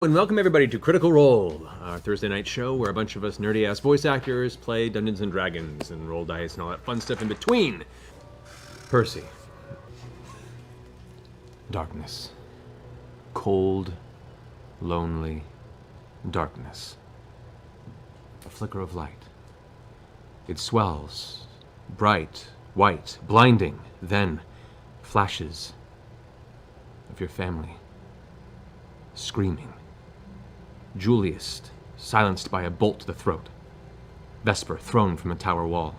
And welcome everybody to Critical Role, our Thursday night show where a bunch of us nerdy-ass voice actors play Dungeons & Dragons and roll dice and all that fun stuff in between. Percy. Darkness. Cold, lonely darkness. A flicker of light. It swells, bright, white, blinding, then flashes of your family, screaming. Julius, silenced by a bolt to the throat. Vesper, thrown from a tower wall.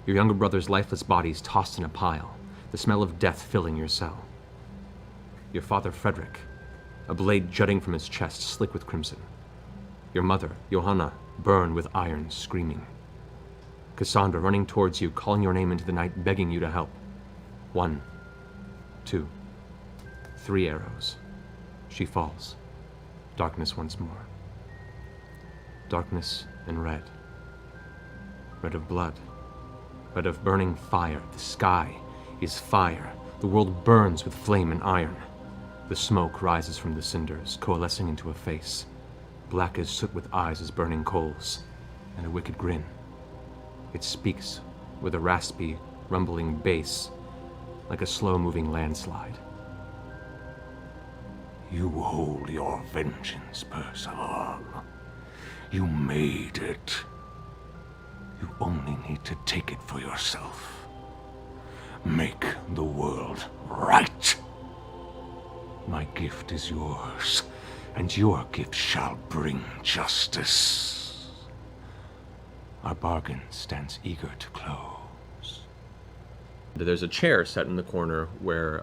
Your younger brother's lifeless bodies tossed in a pile, the smell of death filling your cell. Your father, Frederick, a blade jutting from his chest, slick with crimson. Your mother, Johanna, burned with iron, screaming. Cassandra, running towards you, calling your name into the night, begging you to help. 1, 2, 3 arrows. She falls. Darkness once more. Darkness and red. Red of blood. Red of burning fire. The sky is fire. The world burns with flame and iron. The smoke rises from the cinders, coalescing into a face. Black as soot with eyes as burning coals. And a wicked grin. It speaks with a raspy, rumbling bass, like a slow-moving landslide. You hold your vengeance, Percival. You made it. You only need to take it for yourself. Make the world right. My gift is yours, and your gift shall bring justice. Our bargain stands eager to close. There's a chair set in the corner where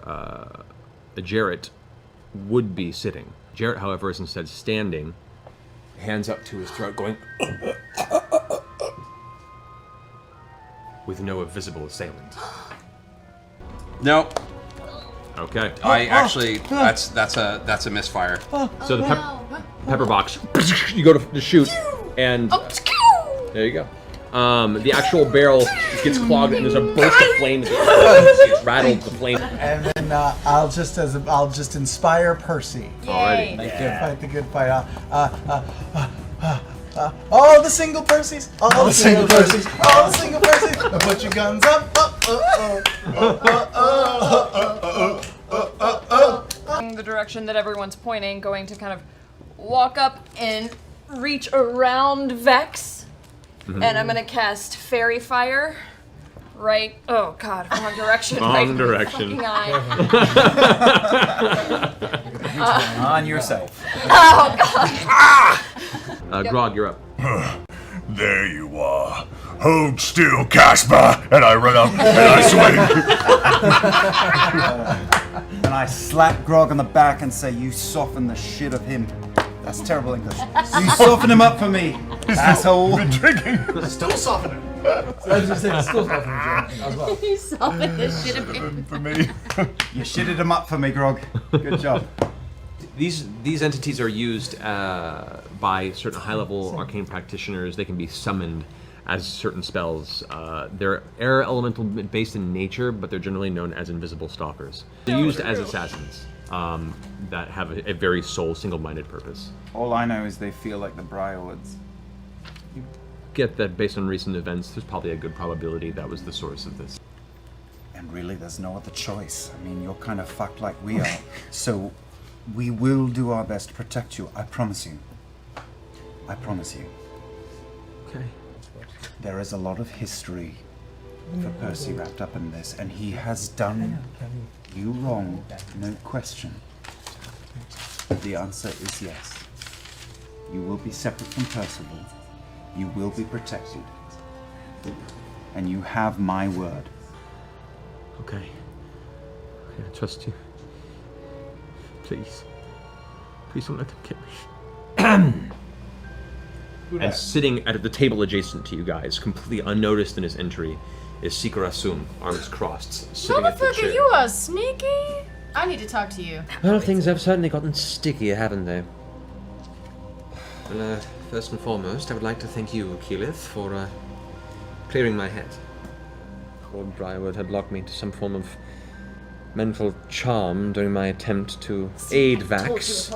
Jarrett would be sitting. Jarrett, however, is instead standing, hands up to his throat, going with no visible assailant. No. Okay. I actually, that's a misfire. So the pepper box, you go to shoot, and there you go. The actual barrel gets clogged, and there's a burst of flame that rattled the flame. And then I'll just inspire Percy. Alrighty. Fight the good fight. All the single Percys. All the single Percys. All the single Percys. Now put your guns up. The direction that everyone's pointing, going to kind of walk up and reach around Vex. Mm-hmm. And I'm gonna cast Fairy Fire. Right. Oh God, wrong direction. Wrong direction. On yourself. Oh God. Grog, you're up. There you are. Hold still, Casper, and I run up and I swing. And I slap Grog on the back and say, "You soften the shit of him." That's terrible English. You soften him up for me, asshole. Been drinking. Still softening. So I was just saying, still softening as well. You softened the shit of him. For me. You shitted him up for me, Grog. Good job. These entities are used by certain high-level arcane practitioners. They can be summoned as certain spells. They're air elemental based in nature, but they're generally known as invisible stalkers. They're used as assassins that have a very sole, single-minded purpose. All I know is they feel like the Briarwoods. You get that based on recent events, there's probably a good probability that was the source of this. And really, there's no other choice. I mean, you're kind of fucked like we are. So, we will do our best to protect you. I promise you. I promise you. Okay. There is a lot of history for Percy wrapped up in this, and he has done you wrong, no question. The answer is yes. You will be separate from Percival. You will be protected. And you have my word. Okay. I trust you. Please. Please don't let them kill me. And sitting at the table adjacent to you guys, completely unnoticed in his entry, is Seeker Asum, arms crossed, sitting at the chair. Motherfucker, you are sneaky. I need to talk to you. Well, things have certainly gotten stickier, haven't they? Well, first and foremost, I would like to thank you, Keyleth, for clearing my head. Old Briarwood had locked me to some form of mental charm during my attempt to aid Vax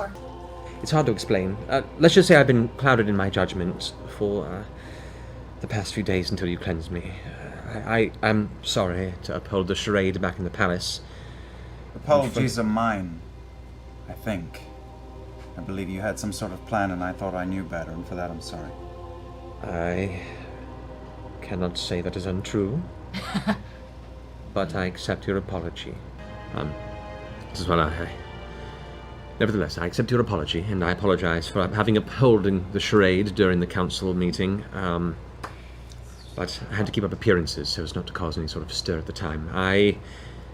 It's hard to explain. Let's just say I've been clouded in my judgment for the past few days until you cleansed me. I'm sorry to uphold the charade back in the palace. Apologies are mine, I think. I believe you had some sort of plan and I thought I knew better, and for that I'm sorry. I cannot say that is untrue, but I accept your apology. This is what Nevertheless, I accept your apology, and I apologize for having upholding the charade during the council meeting, but I had to keep up appearances so as not to cause any sort of stir at the time. I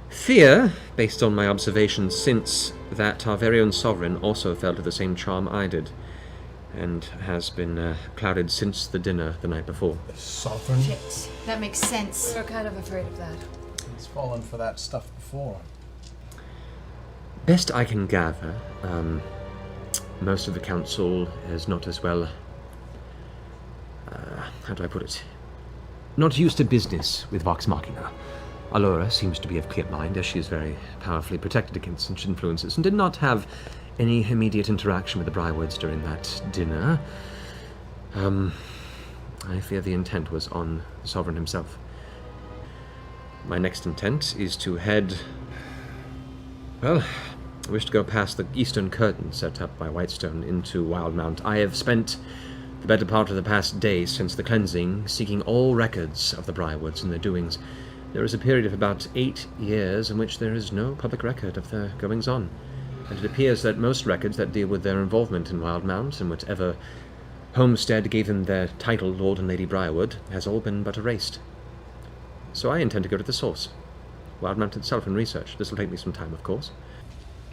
fear, based on my observations since, that our very own sovereign also fell to the same charm I did, and has been clouded since the dinner the night before. Sovereign? Shit, that makes sense. We're kind of afraid of that. He's fallen for that stuff before. Best I can gather, most of the council is not as well, how do I put it? Not used to business with Vox Machina. Allura seems to be of clear mind, as she is very powerfully protected against such influences, and did not have any immediate interaction with the Brywoods during that dinner. I fear the intent was on the Sovereign himself. My next intent is to head... Well, I wish to go past the eastern curtain set up by Whitestone into Wildmount. I have spent the better part of the past day since the cleansing seeking all records of the Brywoods and their doings. There is a period of about 8 years in which there is no public record of their goings-on, and it appears that most records that deal with their involvement in Wildmount and whatever homestead gave them their title Lord and Lady Briarwood has all been but erased. So I intend to go to the source, Wildmount itself, and research. This will take me some time, of course.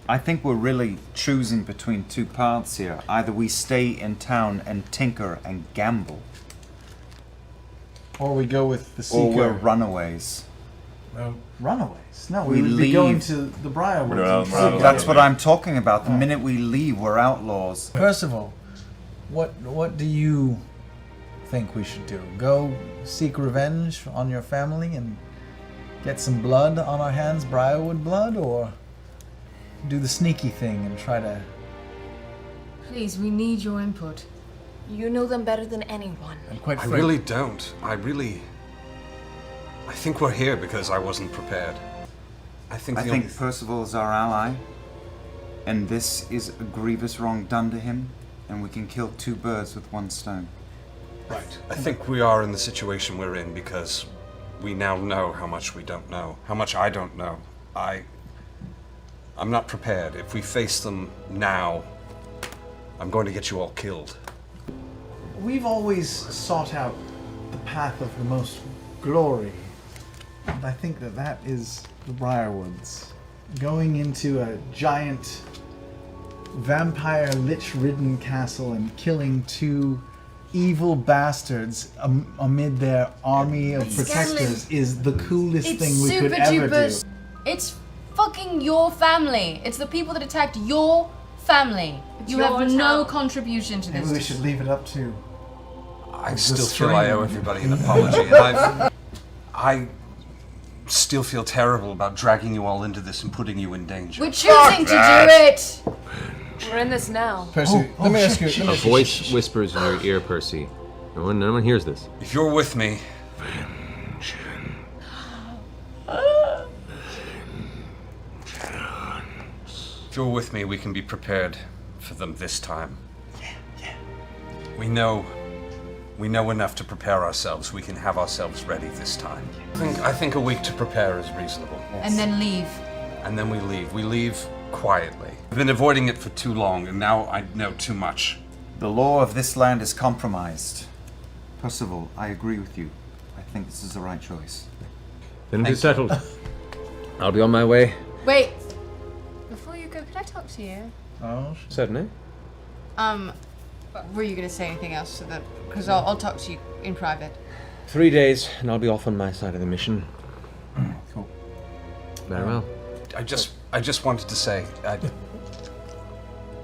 I think we're really choosing between two paths here. Either we stay in town and tinker and gamble, Or we go with the Seeker. or we're runaways. No, runaways. No, We we would be leave. going to the Briarwoods. We're out- and we're out- Seeker. That's what I'm talking about. The minute we leave, we're outlaws. Percival, what do you think we should do? Go seek revenge on your family and get some blood on our hands, Briarwood blood, or do the sneaky thing and try to... Please, we need your input. You know them better than anyone. I'm quite I frank. really don't. I think we're here because I wasn't prepared. I think Percival is our ally, and this is a grievous wrong done to him, and we can kill two birds with one stone. Right. I think we are in the situation we're in because we now know how much we don't know. How much I don't know. I'm not prepared. If we face them now, I'm going to get you all killed. We've always sought out the path of the most glory, and I think that is the Briarwoods. Going into a giant vampire lich-ridden castle and killing two evil bastards amid their army of It's protectors Scanlan. is the coolest It's thing we super could ever duper. do. It's fucking your family. It's the people that attacked your family. You your have no town. contribution to Maybe this. we should leave it up to... I The still feel I owe strain. everybody an apology, and I still feel terrible about dragging you all into this and putting you in danger. We're choosing to that. do it. We're in this now. Percy, let me ask you... A voice whispers in your ear, Percy. No one hears this. If you're with me, if you're with me, we can be prepared for them this time. Yeah. We know enough to prepare ourselves. We can have ourselves ready this time. I think a week to prepare is reasonable. And then leave. And then we leave. We leave quietly. I've been avoiding it for too long, and now I know too much. The law of this land is compromised. Percival, I agree with you. I think this is the right choice. Then it is settled. I'll be on my way. Wait. Before you go, could I talk to you? Oh, Certainly. Were you going to say anything else to them? Because I'll talk to you in private. 3 days, and I'll be off on my side of the mission. cool. Very well. I just wanted to say,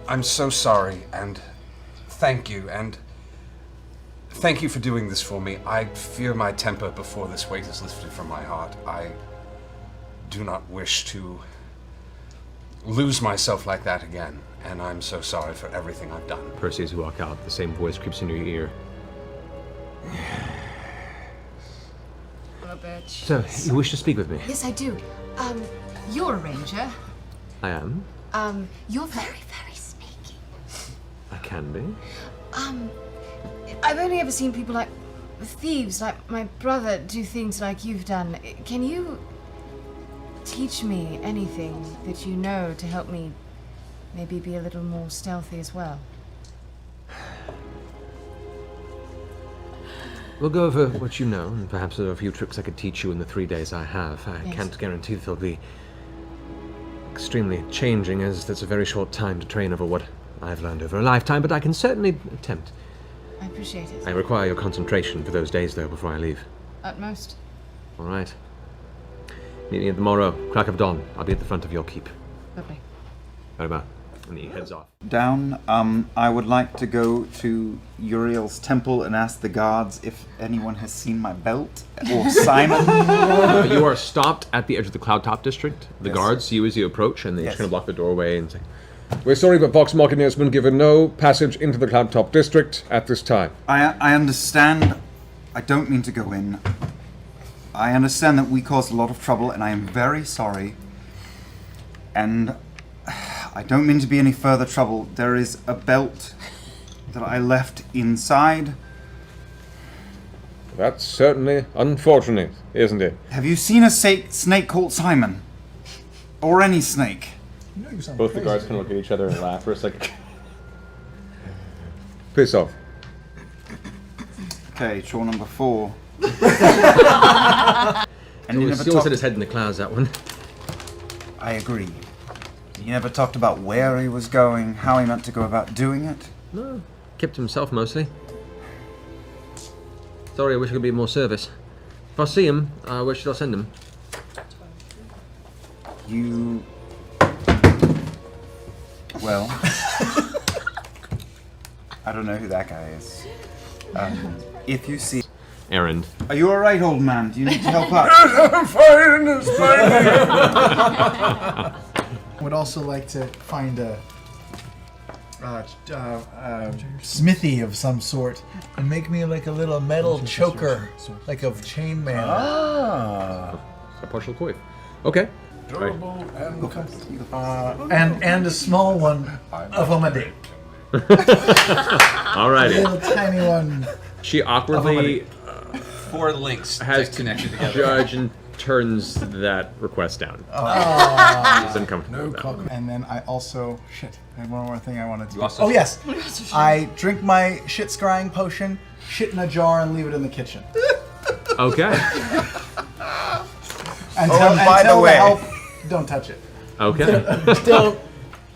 I'm so sorry, and thank you for doing this for me. I fear my temper before this weight is lifted from my heart. I do not wish to lose myself like that again, And I'm so sorry for everything I've done. Percy, as you walk out, the same voice creeps into your ear. Oh, bitch. So, you wish to speak with me? Yes, I do. You're a ranger. I am. You're very, very sneaky. I can be. I've only ever seen people like thieves, like my brother, do things like you've done. Can you teach me anything that you know to help me maybe be a little more stealthy as well? We'll go over what you know, and perhaps there are a few tricks I could teach you in the 3 days I have. I Yes. can't guarantee that they'll be extremely changing, as that's a very short time to train over what I've learned over a lifetime, but I can certainly attempt. I appreciate it. I require your concentration for those days, though, before I leave. Utmost. All right. Meet me at the morrow, crack of dawn. I'll be at the front of your keep. Lovely. Right about. And he heads off. Down, I would like to go to Uriel's temple and ask the guards if anyone has seen my belt, or Simon. You are stopped at the edge of the Cloudtop District. The Yes. guards see you as you approach, and they Yes. just kind of block the doorway and say, "We're sorry, but Vox Machina has been given no passage into the Cloudtop District at this time." I understand. I don't mean to go in. I understand that we caused a lot of trouble, and I am very sorry. And I don't mean to be any further trouble. There is a belt that I left inside. That's certainly unfortunate, isn't it? Have you seen a snake called Simon? Or any snake? You know you sound Both crazy. the guards kind of look at each other and laugh for a second. Piss off. Okay, chore number 4. And He you always never had talked. his head in the clouds, that one. I agree. You never talked about where he was going, how he meant to go about doing it. No, kept to himself mostly. Sorry, I wish I could be of more service. If I see him, where should I send him? You. Well. I don't know who that guy is. If you see. Errand. Are you alright, old man? Do you need to help out? I'm fine, it's fine. Would also like to find a smithy of some sort and make me like a little metal choker, like of chainmail. Ah. A partial coif. Okay. Durable and comfortable. And a small one of a dick. Alrighty. Little tiny one. She awkwardly 4 links has to connected together. judge and turns that request down. He's uncomfortable with that one. And then I also shit. I had one more thing I wanted to do. also- Oh yes, I drink my shit scrying potion, shit in a jar, and leave it in the kitchen. Okay. And and by the tell way- help, don't touch it. Okay. Don't.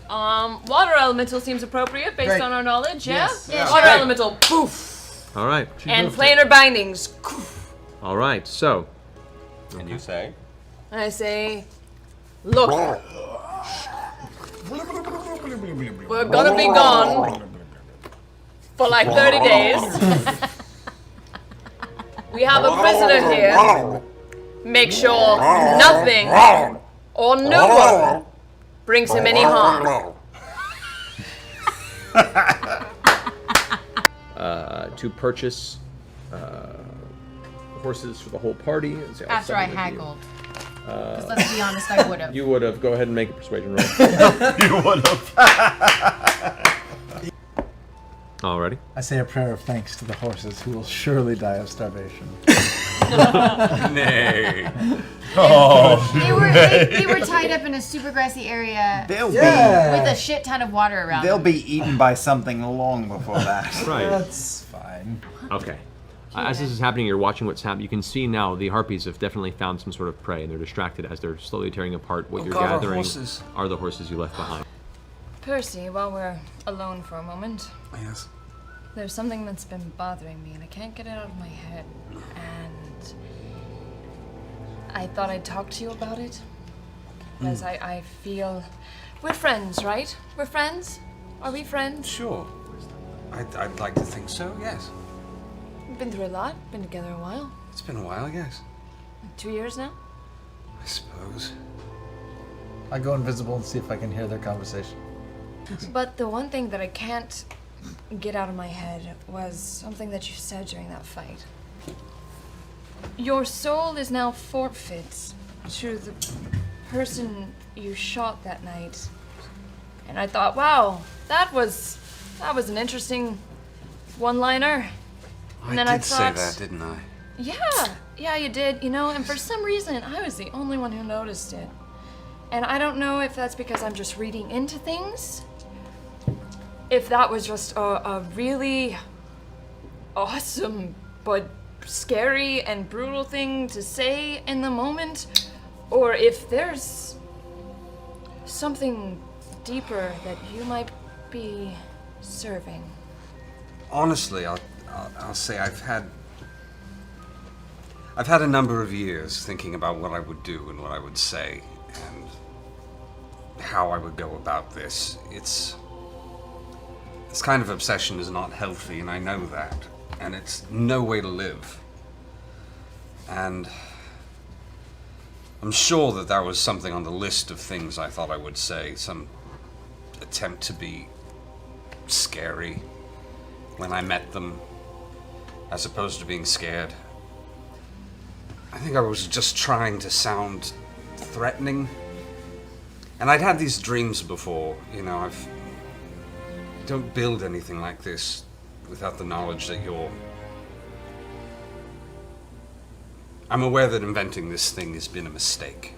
Water elemental seems appropriate based Great. on our knowledge, yeah? Yes. Yeah, Water sure. elemental, poof. All right. And planar bindings. All right. So, And you say? I say, look, we're gonna be gone for like 30 days. We have a prisoner here. Make sure nothing or no one brings him any harm. to purchase horses for the whole party. Is the After I outside of you. haggled. Because let's be honest, I would have. You would have. Go ahead and make a persuasion roll. You would have. Alrighty. I say a prayer of thanks to the horses who will surely die of starvation. Nay. Oh, They were tied up in a super grassy area They'll with a shit ton of water around They'll them. be eaten by something long before that. Right. That's fine. Okay. As this is happening, you're watching what's happening. You can see now the harpies have definitely found some sort of prey, and they're distracted as they're slowly tearing apart. What you're God, our gathering horses. are the horses you left behind. Percy, while we're alone for a moment, Yes. there's something that's been bothering me and I can't get it out of my head. And I thought I'd talk to you about it. Because I feel... We're friends, right? We're friends? Are we friends? Sure. I'd like to think so, yes. We've been through a lot, been together a while. It's been a while, yes. 2 years now? I suppose. I go invisible and see if I can hear their conversation. But the one thing that I can't get out of my head was something that you said during that fight. Your soul is now forfeit to the person you shot that night. And I thought, wow, that was an interesting one-liner. And then I did thought, say that, didn't I? Yeah, you did, you know, and for some reason, I was the only one who noticed it. And I don't know if that's because I'm just reading into things, if that was just a really awesome but scary and brutal thing to say in the moment, or if there's something deeper that you might be serving. Honestly, I'll say I've had a number of years thinking about what I would do and what I would say and how I would go about this. This kind of obsession is not healthy, and I know that, and it's no way to live. And I'm sure that was something on the list of things I thought I would say, some attempt to be scary when I met them, as opposed to being scared. I think I was just trying to sound threatening. And I'd had these dreams before, you know, don't build anything like this without the knowledge that I'm aware that inventing this thing has been a mistake.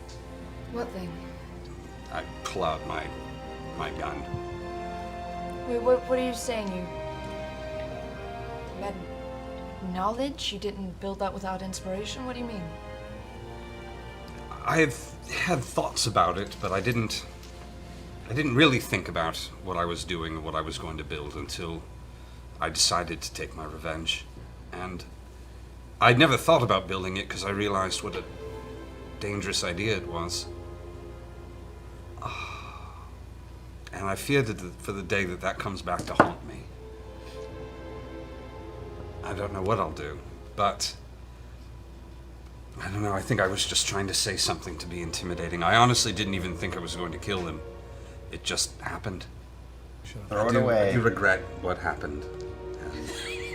What thing? I pull out my gun. Wait, what are you saying? You had knowledge? You didn't build that without inspiration? What do you mean? I've had thoughts about it, but I didn't really think about what I was doing and what I was going to build until I decided to take my revenge. And I'd never thought about building it because I realized what a dangerous idea it was. And I fear that for the day that comes back to haunt me. I don't know what I'll do, but I don't know, I think I was just trying to say something to be intimidating. I honestly didn't even think I was going to kill him. It just happened. Throw it away. I do regret what happened.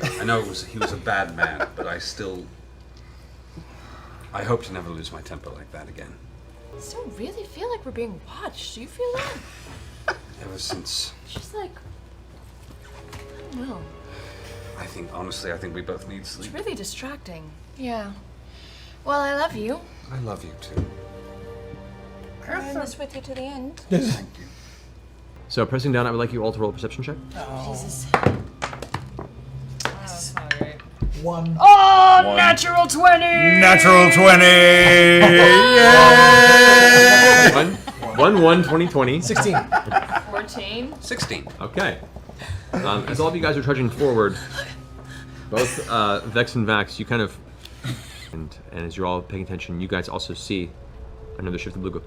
And I know he was a bad man, but I hope to never lose my temper like that again. I still really feel like we're being watched. Do you feel that? Ever since... Just like, I don't know. Honestly, I think we both need sleep. It's really distracting. Yeah. Well, I love you. I love you too. I'm in this with you to the end. Thank you. So pressing down, I would like you all to roll a perception check. Jesus. That's not great. One. Oh, natural 20! Natural 20! Yay! 1, 20, 20. 16. 14. 16. Okay. As all of you guys are trudging forward, both Vex and Vax, you kind of, and as you're all paying attention, you guys also see another shift of blue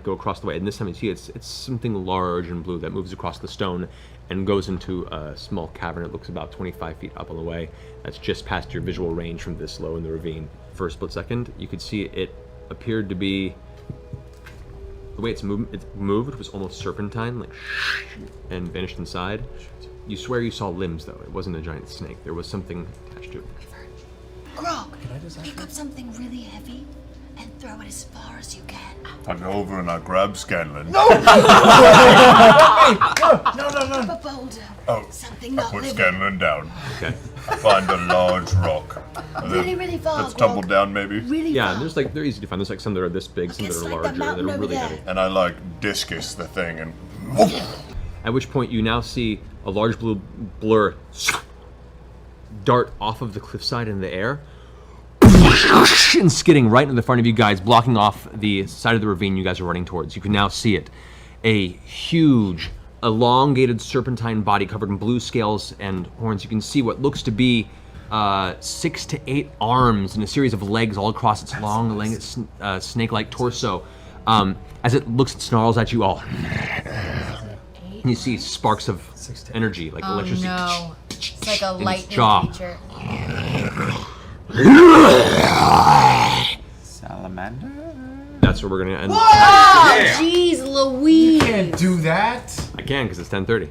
go across the way. And this time you see it's something large and blue that moves across the stone and goes into a small cavern. It looks about 25 feet up on the way. That's just past your visual range from this low in the ravine. For a split second, you could see it appeared to be, the way it moved was almost serpentine, like and vanished inside. You swear you saw limbs, though. It wasn't a giant snake. There was something attached to it. Grog, pick up something really heavy and throw it as far as you can. I go over and I grab Scanlan. No! Grab a boulder. Oh, Something I not put living. Scanlan down. Okay. I find a large rock. Really, really far, Let's tumble Grog. down, maybe. Really Yeah, far. they're easy to find. There's some that are this big, some that It's are like that larger, that mountain are over really there. heavy. And I discus the thing and At which point you now see a large blue blur dart off of the cliffside in the air and skidding right in the front of you guys, blocking off the side of the ravine you guys are running towards. You can now see it. A huge, elongated serpentine body covered in blue scales and horns. You can see what looks to be 6 to 8 arms and a series of legs all across its long, snake-like torso. As it looks and snarls at you all. And you see sparks of energy, like electricity. No. It's like a in its lightning jaw. creature. Salamander? That's where we're gonna end. Oh, jeez Louise! Can't do that. I can because it's 10:30.